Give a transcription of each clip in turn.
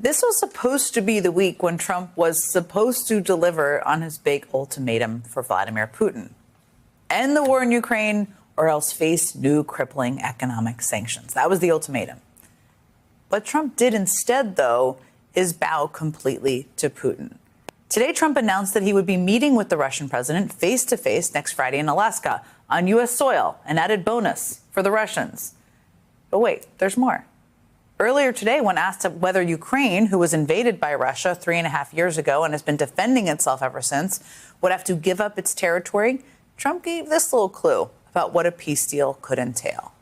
This was supposed to be the week when Trump was supposed to deliver on his big ultimatum for Vladimir Putin. End the war in Ukraine or else face new crippling economic sanctions. That was the ultimatum. What Trump did instead, though, is bow completely to Putin. Today, Trump announced that he would be meeting with the Russian president face to face next Friday in Alaska on U.S. soil, an added bonus for the Russians. But wait, there's more. Earlier today, when asked whether Ukraine, who was invaded by Russia 3.5 years ago and has been defending itself ever since, would have to give up its territory, Trump gave this little clue about what a peace deal could entail.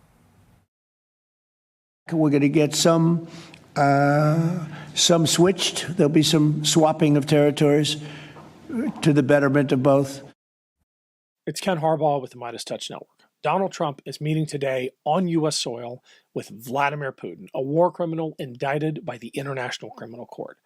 We're going to get some switched. There'll be some swapping of territories to the betterment of both. It's Ken Harbaugh with the Midas Touch Network. Donald Trump is meeting today on U.S. soil with Vladimir Putin, a war criminal indicted by the International Criminal Court.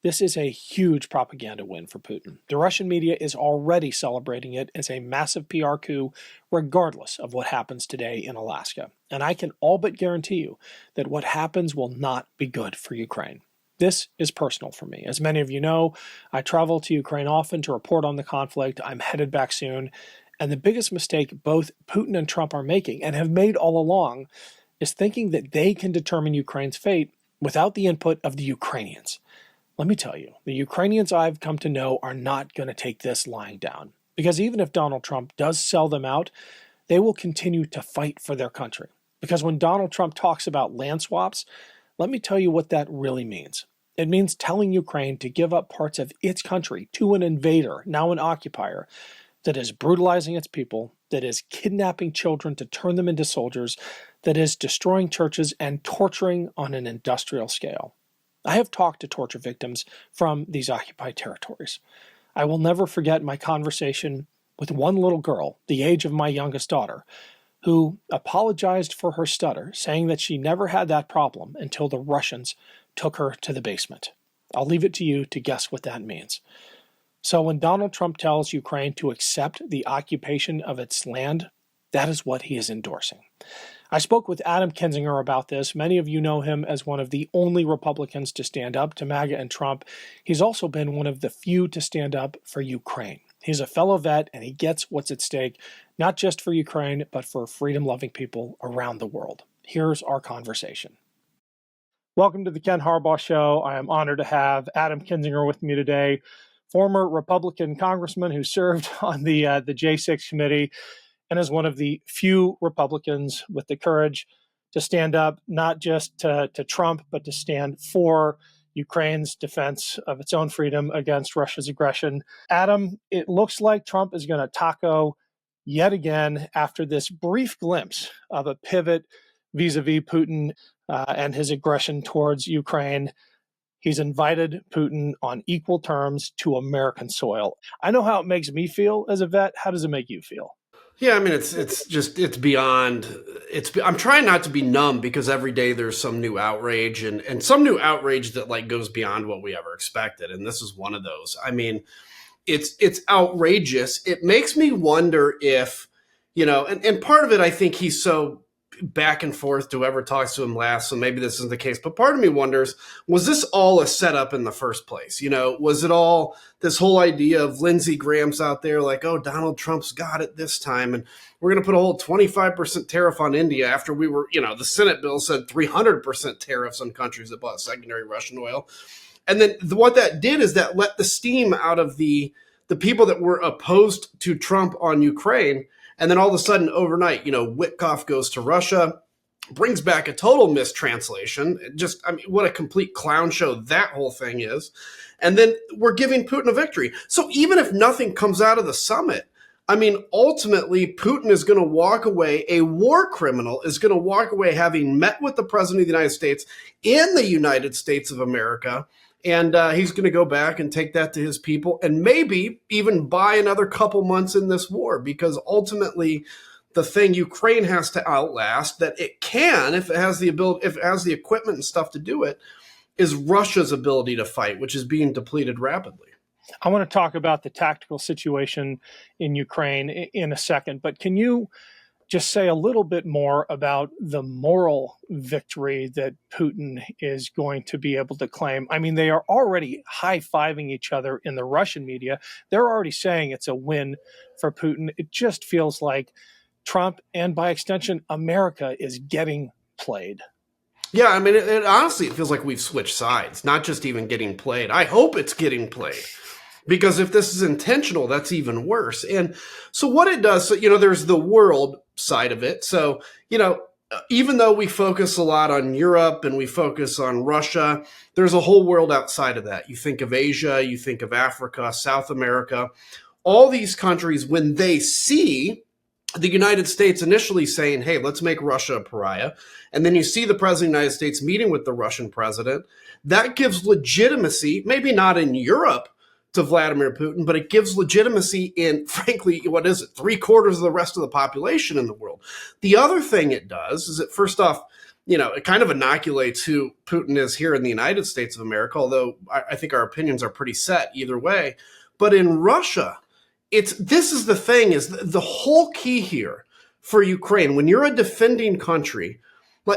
This is a huge propaganda win for Putin. The Russian media is already celebrating it as a massive PR coup, regardless of what happens today in Alaska. And I can all but guarantee you that what happens will not be good for Ukraine. This is personal for me. As many of you know, I travel to Ukraine often to report on the conflict. I'm headed back soon. And the biggest mistake both Putin and Trump are making, and have made all along, is thinking that they can determine Ukraine's fate without the input of the Ukrainians. Let me tell you, the Ukrainians I've come to know are not going to take this lying down. Because even if Donald Trump does sell them out, they will continue to fight for their country. Because when Donald Trump talks about land swaps, let me tell you what that really means. It means telling Ukraine to give up parts of its country to an invader, now an occupier, that is brutalizing its people, that is kidnapping children to turn them into soldiers, that is destroying churches and torturing on an industrial scale. I have talked to torture victims from these occupied territories. I will never forget my conversation with one little girl, the age of my youngest daughter, who apologized for her stutter, saying that she never had that problem until the Russians took her to the basement. I'll leave it to you to guess what that means. So when Donald Trump tells Ukraine to accept the occupation of its land, that is what he is endorsing. I spoke with Adam Kinzinger about this. Many of you know him as one of the only Republicans to stand up to MAGA and Trump. He's also been one of the few to stand up for Ukraine. He's a fellow vet, and he gets what's at stake, not just for Ukraine, but for freedom-loving people around the world. Here's our conversation. Welcome to the Ken Harbaugh Show. I am honored to have Adam Kinzinger with me today, former Republican congressman who served on the J6 committee and is one of the few Republicans with the courage to stand up not just to Trump, but to stand for Ukraine's defense of its own freedom against Russia's aggression. Adam, it looks like Trump is going to taco yet again after this brief glimpse of a pivot vis-a-vis Putin and his aggression towards Ukraine. He's invited Putin on equal terms to American soil. I know how it makes me feel as a vet. How does it make you feel? Yeah, I mean, it's beyond. I'm trying not to be numb because every day there's some new outrage and some new outrage that like goes beyond what we ever expected. And this is one of those. I mean, it's outrageous. It makes me wonder if, and part of it, I think he's so back and forth to whoever talks to him last. So maybe this isn't the case, but part of me wonders, was this all a setup in the first place? Was it all this whole idea of Lindsey Graham's out there like, oh, Donald Trump's got it this time. And we're going to put a whole 25% tariff on India after we were, the Senate bill said 300% tariffs on countries that bought secondary Russian oil. And then what that did is that let the steam out of the people that were opposed to Trump on Ukraine. And then all of a sudden, overnight, Witkoff goes to Russia, brings back a total mistranslation. What a complete clown show that whole thing is. And then we're giving Putin a victory. So even if nothing comes out of the summit, ultimately, Putin is going to walk away, a war criminal is going to walk away having met with the president of the United States in the United States of America. And he's going to go back and take that to his people and maybe even buy another couple months in this war, because ultimately the thing Ukraine has to outlast, that it can, if it has the ability, if it has the equipment and stuff to do it, is Russia's ability to fight, which is being depleted rapidly. I want to talk about the tactical situation in Ukraine in a second, but can you just say a little bit more about the moral victory that Putin is going to be able to claim. I mean, they are already high-fiving each other in the Russian media. They're already saying it's a win for Putin. It just feels like Trump, and by extension, America, is getting played. Yeah, I mean, it honestly, it feels like we've switched sides, not just even getting played. I hope it's getting played. Because if this is intentional, that's even worse. And so what it does, so, there's the world side of it. So, even though we focus a lot on Europe and we focus on Russia, there's a whole world outside of that. You think of Asia, you think of Africa, South America, all these countries, when they see the United States initially saying, hey, let's make Russia a pariah, and then you see the president of the United States meeting with the Russian president, that gives legitimacy, maybe not in Europe, to Vladimir Putin, but it gives legitimacy in, frankly, 3/4 of the rest of the population in the world. The other thing it does is that, first off, it kind of inoculates who Putin is here in the United States of America, although I think our opinions are pretty set either way. But in Russia, this is the thing, is the whole key here for Ukraine. When you're a defending country,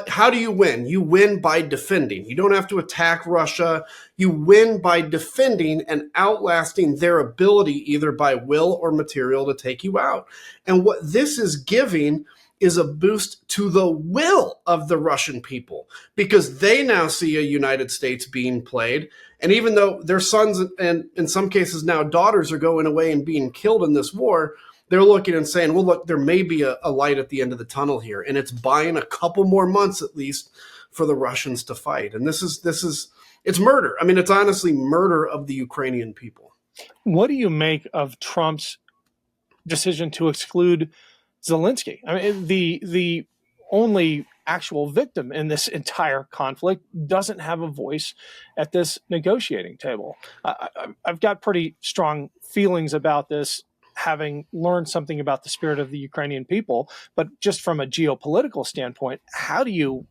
how do you win? You win by defending. You don't have to attack Russia. You win by defending and outlasting their ability, either by will or material, to take you out. And what this is giving is a boost to the will of the Russian people, because they now see a United States being played. And even though their sons and in some cases now daughters are going away and being killed in this war, they're looking and saying, well, look, there may be a light at the end of the tunnel here. And it's buying a couple more months at least for the Russians to fight. And it's murder. I mean, it's honestly murder of the Ukrainian people. What do you make of Trump's decision to exclude Zelensky? I mean, the only actual victim in this entire conflict doesn't have a voice at this negotiating table. I've got pretty strong feelings about this, having learned something about the spirit of the Ukrainian people, but just from a geopolitical standpoint, how do you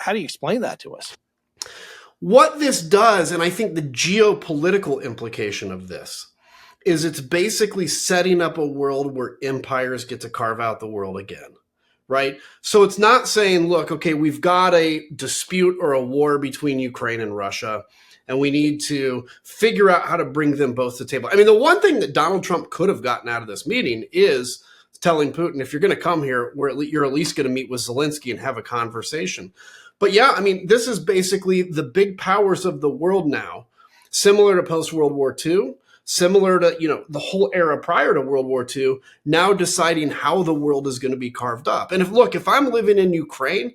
explain that to us? What this does, and I think the geopolitical implication of this, is it's basically setting up a world where empires get to carve out the world again, right? So it's not saying, look, okay, we've got a dispute or a war between Ukraine and Russia, and we need to figure out how to bring them both to the table. I mean, the one thing that Donald Trump could have gotten out of this meeting is telling Putin, if you're going to come here, you're at least going to meet with Zelensky and have a conversation. But yeah, I mean, this is basically the big powers of the world now, similar to post-World War II, similar to, the whole era prior to World War II, now deciding how the world is going to be carved up. And if I'm living in Ukraine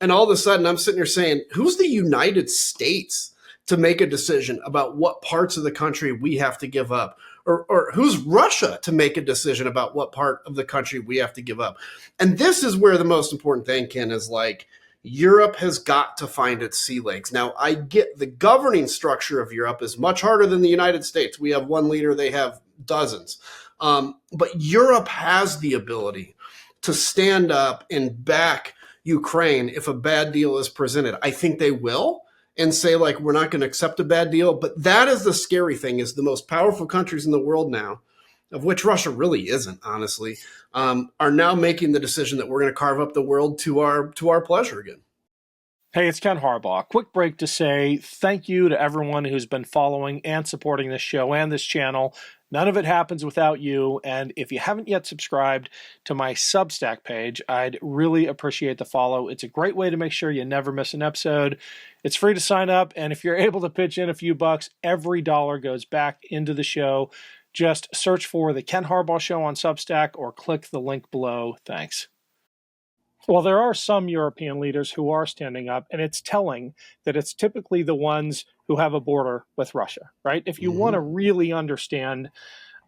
and all of a sudden I'm sitting here saying, who's the United States to make a decision about what parts of the country we have to give up? Or who's Russia to make a decision about what part of the country we have to give up? And this is where the most important thing, Ken, is Europe has got to find its sea legs. Now, I get the governing structure of Europe is much harder than the United States. We have one leader, they have dozens. But Europe has the ability to stand up and back Ukraine if a bad deal is presented. I think they will, and say, we're not going to accept a bad deal. But that is the scary thing, is the most powerful countries in the world now, of which Russia really isn't, honestly, are now making the decision that we're going to carve up the world to our pleasure again. Hey, it's Ken Harbaugh. Quick break to say thank you to everyone who's been following and supporting this show and this channel. None of it happens without you. And if you haven't yet subscribed to my Substack page, I'd really appreciate the follow. It's a great way to make sure you never miss an episode. It's free to sign up. And if you're able to pitch in a few bucks, every dollar goes back into the show. Just search for The Ken Harbaugh Show on Substack or click the link below. Thanks. Well, there are some European leaders who are standing up, and it's telling that it's typically the ones who have a border with Russia, right? If you want to really understand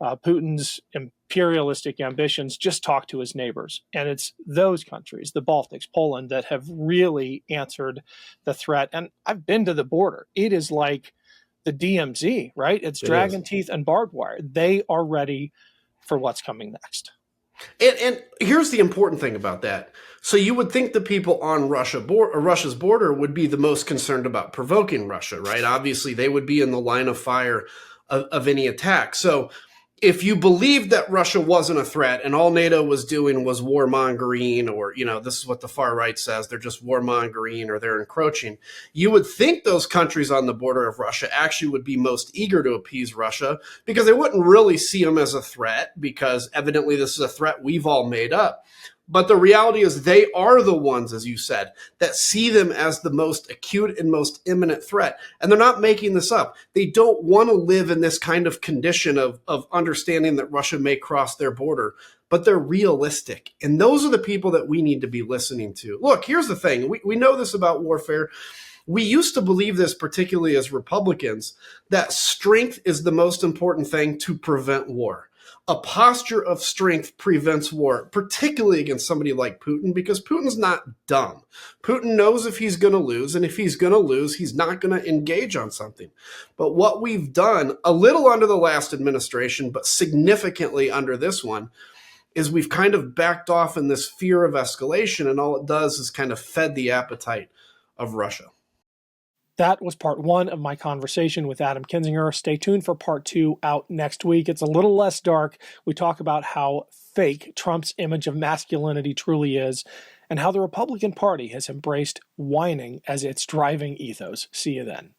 Putin's imperialistic ambitions, just talk to his neighbors. And it's those countries, the Baltics, Poland, that have really answered the threat. And I've been to the border. It is like the DMZ, right? It's dragon teeth and barbed wire. They are ready for what's coming next. And here's the important thing about that. So you would think the people on Russia's border would be the most concerned about provoking Russia, right? Obviously, they would be in the line of fire of any attack. So if you believed that Russia wasn't a threat and all NATO was doing was warmongering, or, this is what the far right says, they're just warmongering or they're encroaching, you would think those countries on the border of Russia actually would be most eager to appease Russia because they wouldn't really see them as a threat, because evidently this is a threat we've all made up. But the reality is they are the ones, as you said, that see them as the most acute and most imminent threat. And they're not making this up. They don't want to live in this kind of condition of understanding that Russia may cross their border, but they're realistic. And those are the people that we need to be listening to. Look, here's the thing. We know this about warfare. We used to believe this, particularly as Republicans, that strength is the most important thing to prevent war. A posture of strength prevents war, particularly against somebody like Putin, because Putin's not dumb. Putin knows if he's going to lose, and if he's going to lose, he's not going to engage on something. But what we've done, a little under the last administration, but significantly under this one, is we've kind of backed off in this fear of escalation, and all it does is kind of fed the appetite of Russia. That was part one of my conversation with Adam Kinzinger. Stay tuned for part two out next week. It's a little less dark. We talk about how fake Trump's image of masculinity truly is and how the Republican Party has embraced whining as its driving ethos. See you then.